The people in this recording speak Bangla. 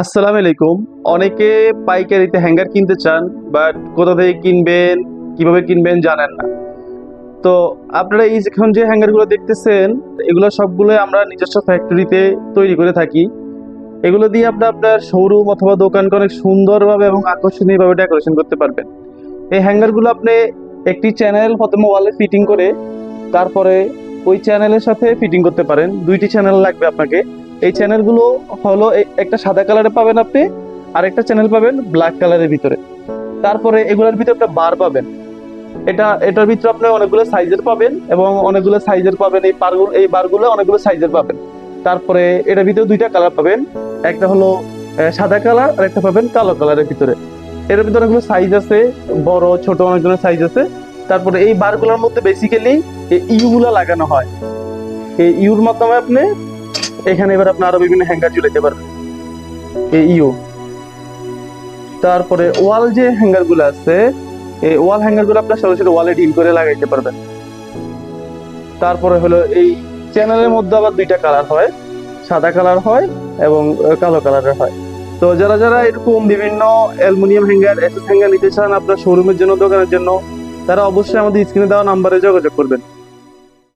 আসসালামু আলাইকুম। অনেকে পাইকারিতে হ্যাঙ্গার কিনতে চান, বাট কোথা থেকে কিনবেন, কিভাবে কিনবেন জানেন না। তো আপনারা এই এখন যে হ্যাঙ্গারগুলো দেখতেছেন, এগুলো সবগুলোই আমরা নিজস্ব ফ্যাক্টরিতে তৈরি করে থাকি। এগুলো দিয়ে আপনি আপনার শোরুম অথবা দোকানকে অনেক সুন্দরভাবে এবং আকর্ষণীয়ভাবে ডেকোরেশন করতে পারবেন। এই হ্যাঙ্গারগুলো আপনি একটি চ্যানেল প্রথমে ওয়ালে ফিটিং করে তারপরে ওই চ্যানেলের সাথে ফিটিং করতে পারেন। ২টি চ্যানেল লাগবে আপনাকে। এই চ্যানেলগুলো হলো একটা সাদা কালারে পাবেন আপনি, আরেকটা চ্যানেল পাবেন ব্ল্যাক কালারের ভিতরে। তারপরে এগুলোর ভিতরে একটা বার পাবেন। এটার ভিতরে আপনি অনেকগুলো সাইজের পাবেন এবং অনেকগুলো সাইজের পাবেন। এই বারগুলো অনেকগুলো সাইজের পাবেন। তারপরে এটার ভিতরে ২টা কালার পাবেন। একটা হলো সাদা কালার, আর একটা পাবেন কালো কালারের ভিতরে। এর ভিতরে অনেকগুলো সাইজ আছে, বড় ছোট অনেকগুলো সাইজ আছে। তারপরে এই বারগুলোর মধ্যে বেসিক্যালি এই ইউ গুলা লাগানো হয়। এই ইউর মাধ্যমে আপনি এখানে এবার আপনি আরো বিভিন্ন হ্যাঙ্গার ঝুলাইতে পারবেন। এই ইউ, তারপরে ওয়াল যে হ্যাঙ্গার গুলো আছে, এই ওয়াল হ্যাঙ্গার গুলো আপনার সরাসরি ওয়ালে ডিল করে লাগাইতে পারবেন। তারপরে হলো এই চ্যানেলের মধ্যে আবার ২টা কালার হয়, সাদা কালার হয় এবং কালো কালারের হয়। তো যারা যারা এরকম বিভিন্ন অ্যালুমিনিয়াম হ্যাঙ্গার, এসএস হ্যাঙ্গার নিতে চান আপনার শোরুমের জন্য, দোকানের জন্য, তারা অবশ্যই আমাদের স্ক্রিনে দেওয়া নাম্বারে যোগাযোগ করবেন।